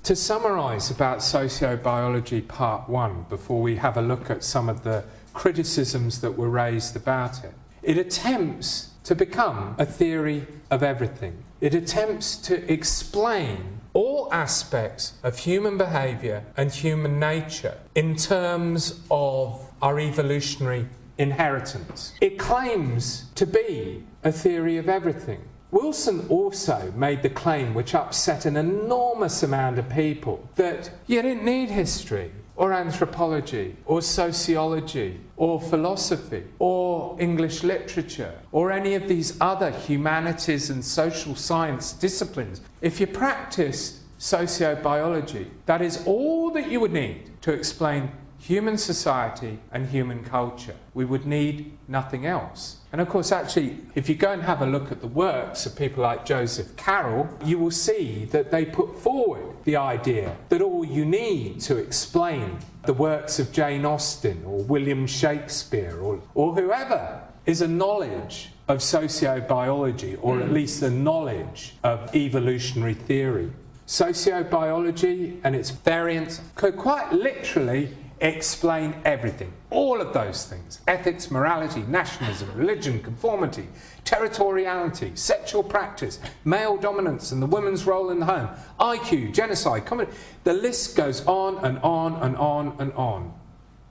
To summarise about sociobiology part 1, before we have a look at some of the criticisms that were raised about it, it attempts to become a theory of everything. It attempts to explain all aspects of human behaviour and human nature in terms of our evolutionary inheritance. It claims to be a theory of everything. Wilson also made the claim, which upset an enormous amount of people, that you didn't need history or anthropology or sociology or philosophy or English literature or any of these other humanities and social science disciplines. If you practice sociobiology, that is all that you would need to explain human society and human culture. We would need nothing else. And of course, actually, if you go and have a look at the works of people like Joseph Carroll, you will see that they put forward the idea that all you need to explain the works of Jane Austen or William Shakespeare or whoever is a knowledge of sociobiology, or at least a knowledge of evolutionary theory. Sociobiology and its variants could quite literally explain everything. All of those things. Ethics, morality, nationalism, religion, conformity, territoriality, sexual practice, male dominance and the woman's role in the home, IQ, genocide, comedy. The list goes on and on and on and on.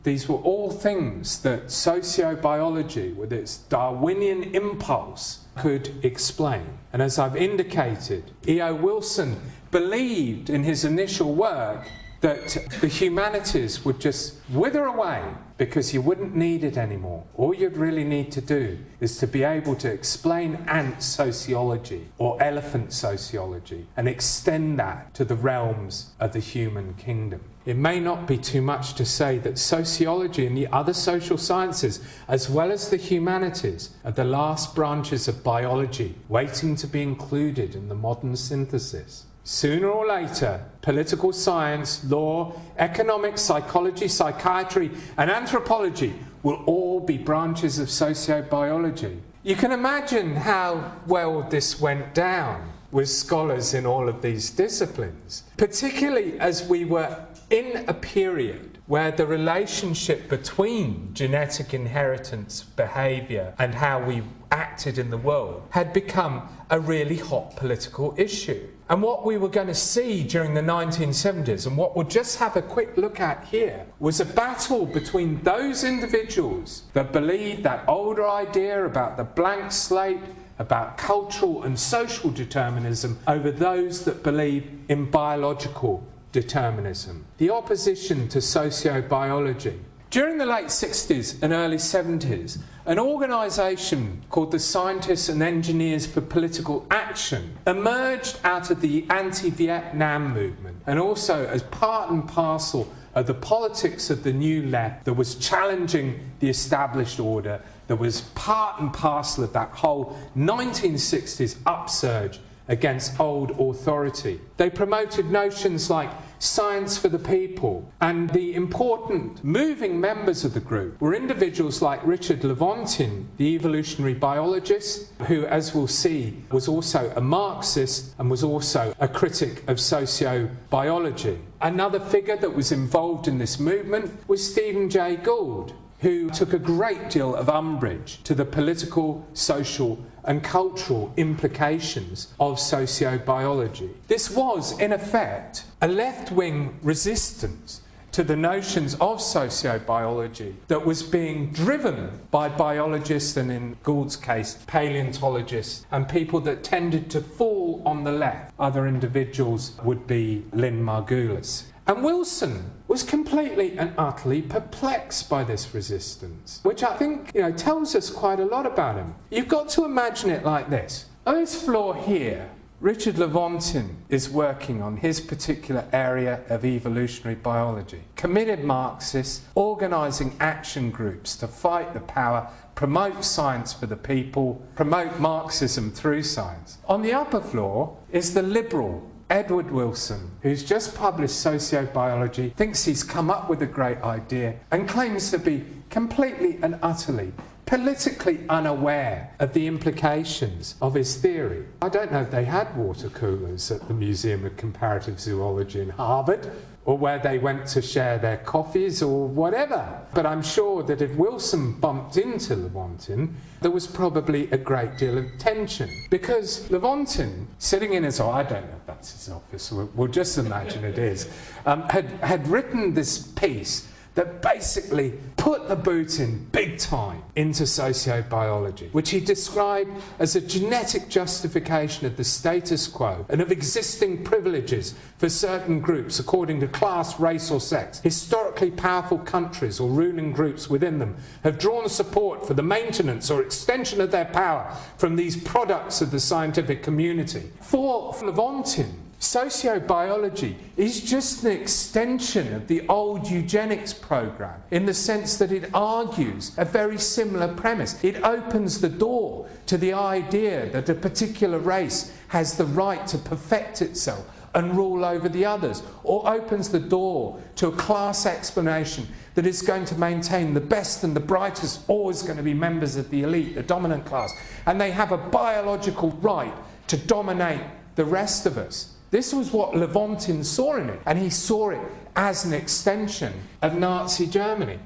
These were all things that sociobiology, with its Darwinian impulse, could explain. And as I've indicated, E.O. Wilson believed in his initial work that the humanities would just wither away because you wouldn't need it anymore. All you'd really need to do is to be able to explain ant sociology or elephant sociology and extend that to the realms of the human kingdom. It may not be too much to say that sociology and the other social sciences, as well as the humanities, are the last branches of biology waiting to be included in the modern synthesis. Sooner or later, political science, law, economics, psychology, psychiatry, and anthropology will all be branches of sociobiology. You can imagine how well this went down with scholars in all of these disciplines, particularly as we were in a period where the relationship between genetic inheritance, behaviour, and how we acted in the world had become a really hot political issue. And what we were going to see during the 1970s, and what we'll just have a quick look at here, was a battle between those individuals that believed that older idea about the blank slate, about cultural and social determinism, over those that believe in biological determinism. The opposition to sociobiology. During the late 60s and early 70s, an organisation called the Scientists and Engineers for Political Action emerged out of the anti-Vietnam movement, and also as part and parcel of the politics of the New Left that was challenging the established order, that was part and parcel of that whole 1960s upsurge against old authority. They promoted notions like science for the people, and the important moving members of the group were individuals like Richard Lewontin, the evolutionary biologist, who, as we'll see, was also a Marxist and was also a critic of sociobiology. Another figure that was involved in this movement was Stephen Jay Gould, who took a great deal of umbrage to the political, social and cultural implications of sociobiology. This was, in effect, a left-wing resistance to the notions of sociobiology that was being driven by biologists, and in Gould's case, paleontologists, and people that tended to fall on the left. Other individuals would be Lynn Margulis. And Wilson was completely and utterly perplexed by this resistance, which I think, tells us quite a lot about him. You've got to imagine it like this. On this floor here, Richard Lewontin is working on his particular area of evolutionary biology. Committed Marxists, organising action groups to fight the power, promote science for the people, promote Marxism through science. On the upper floor is the liberal Edward Wilson, who's just published Sociobiology, thinks he's come up with a great idea and claims to be completely and utterly politically unaware of the implications of his theory. I don't know if they had water coolers at the Museum of Comparative Zoology in Harvard, or where they went to share their coffees or whatever. But I'm sure that if Wilson bumped into Lewontin, there was probably a great deal of tension. Because Lewontin, sitting in his office, I don't know if that's his office, we'll just imagine it is, had written this piece that basically put the boot in big time into sociobiology, which he described as a genetic justification of the status quo and of existing privileges for certain groups according to class, race or sex. Historically powerful countries or ruling groups within them have drawn support for the maintenance or extension of their power from these products of the scientific community. For Lewontin, sociobiology is just an extension of the old eugenics program in the sense that it argues a very similar premise. It opens the door to the idea that a particular race has the right to perfect itself and rule over the others, or opens the door to a class explanation that is going to maintain the best and the brightest always going to be members of the elite, the dominant class, and they have a biological right to dominate the rest of us. This was what Lewontin saw in it, and he saw it as an extension of Nazi Germany.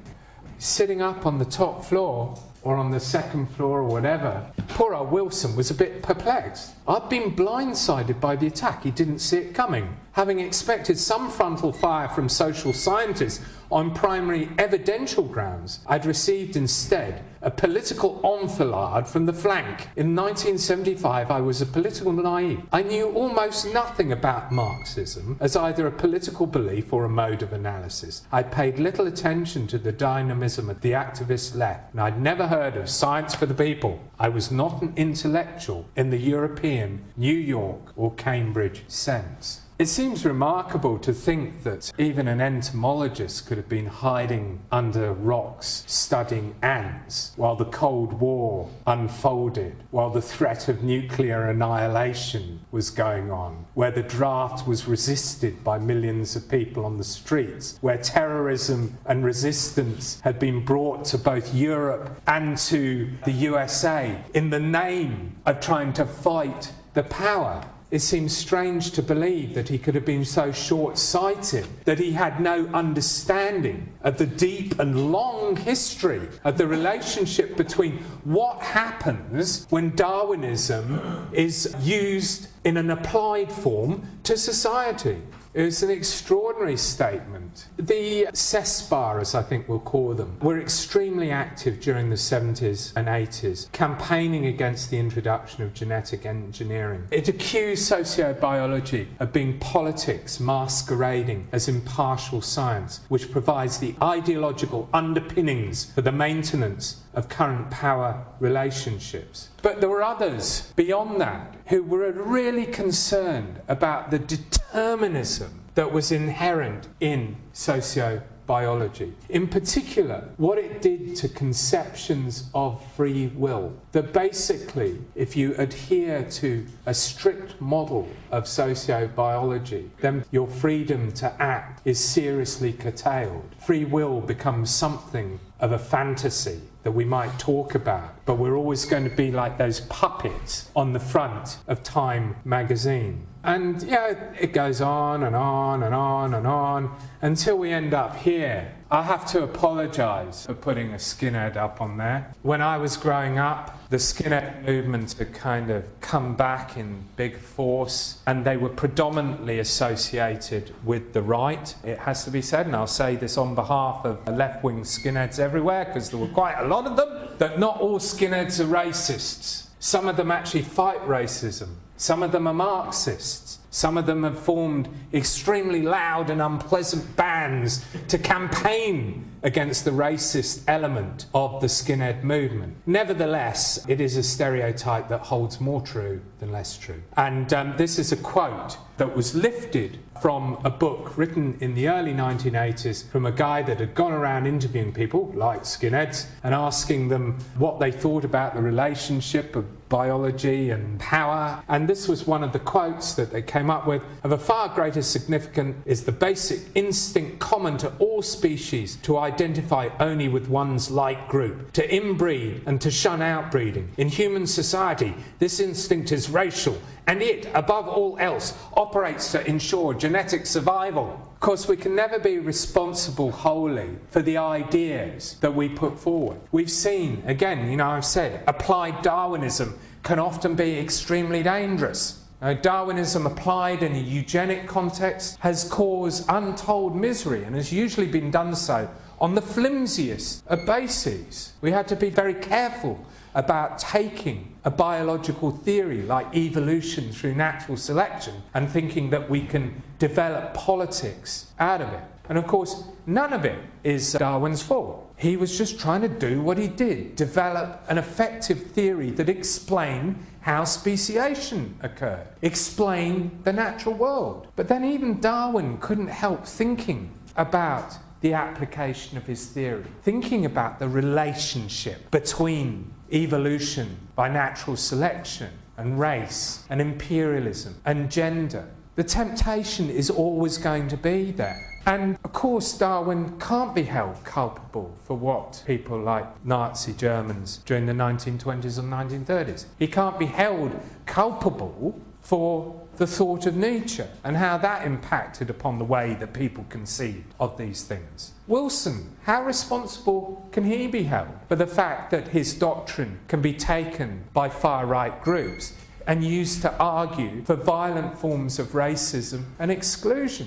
Sitting up on the top floor, or on the second floor, or whatever, poor old Wilson was a bit perplexed. I'd been blindsided by the attack. He didn't see it coming. Having expected some frontal fire from social scientists on primary evidential grounds, I'd received instead a political enfilade from the flank. In 1975, I was a political naive. I knew almost nothing about Marxism as either a political belief or a mode of analysis. I paid little attention to the dynamism of the activist left, and I'd never heard of science for the people. I was not an intellectual in the European, New York or Cambridge sense. It seems remarkable to think that even an entomologist could have been hiding under rocks studying ants while the Cold War unfolded, while the threat of nuclear annihilation was going on, where the draft was resisted by millions of people on the streets, where terrorism and resistance had been brought to both Europe and to the USA in the name of trying to fight the power. It seems strange to believe that he could have been so short-sighted that he had no understanding of the deep and long history of the relationship between what happens when Darwinism is used in an applied form to society. It was an extraordinary statement. The CESPA, as I think we'll call them, were extremely active during the 70s and 80s, campaigning against the introduction of genetic engineering. It accused sociobiology of being politics masquerading as impartial science, which provides the ideological underpinnings for the maintenance of current power relationships. But there were others beyond that who were really concerned about the determinism that was inherent in sociobiology. In particular, what it did to conceptions of free will. That basically, if you adhere to a strict model of sociobiology, then your freedom to act is seriously curtailed. Free will becomes something of a fantasy that we might talk about, but we're always going to be like those puppets on the front of Time magazine. And it goes on and on and on and on until we end up here. I have to apologise for putting a skinhead up on there. When I was growing up, the skinhead movement had kind of come back in big force, and they were predominantly associated with the right, it has to be said, and I'll say this on behalf of left-wing skinheads everywhere, because there were quite a lot of them, that not all skinheads are racists. Some of them actually fight racism. Some of them are Marxists. Some of them have formed extremely loud and unpleasant bands to campaign against the racist element of the skinhead movement. Nevertheless, it is a stereotype that holds more true than less true. And this is a quote that was lifted from a book written in the early 1980s from a guy that had gone around interviewing people, like skinheads, and asking them what they thought about the relationship of biology and power. And this was one of the quotes that they came came up with, of a far greater significance is the basic instinct common to all species to identify only with one's like group, to inbreed and to shun outbreeding. In human society, this instinct is racial, and it, above all else, operates to ensure genetic survival. Of course, we can never be responsible wholly for the ideas that we put forward. We've seen, again, I've said, applied Darwinism can often be extremely dangerous. Darwinism applied in a eugenic context has caused untold misery and has usually been done so on the flimsiest of bases. We have to be very careful about taking a biological theory like evolution through natural selection and thinking that we can develop politics out of it. And of course, none of it is Darwin's fault. He was just trying to do what he did, develop an effective theory that explained how speciation occurred, explain the natural world. But then even Darwin couldn't help thinking about the application of his theory, thinking about the relationship between evolution by natural selection and race and imperialism and gender. The temptation is always going to be there. And of course, Darwin can't be held culpable for what people like Nazi Germans during the 1920s and 1930s. He can't be held culpable for the thought of Nietzsche and how that impacted upon the way that people conceived of these things. Wilson, how responsible can he be held for the fact that his doctrine can be taken by far-right groups and used to argue for violent forms of racism and exclusion?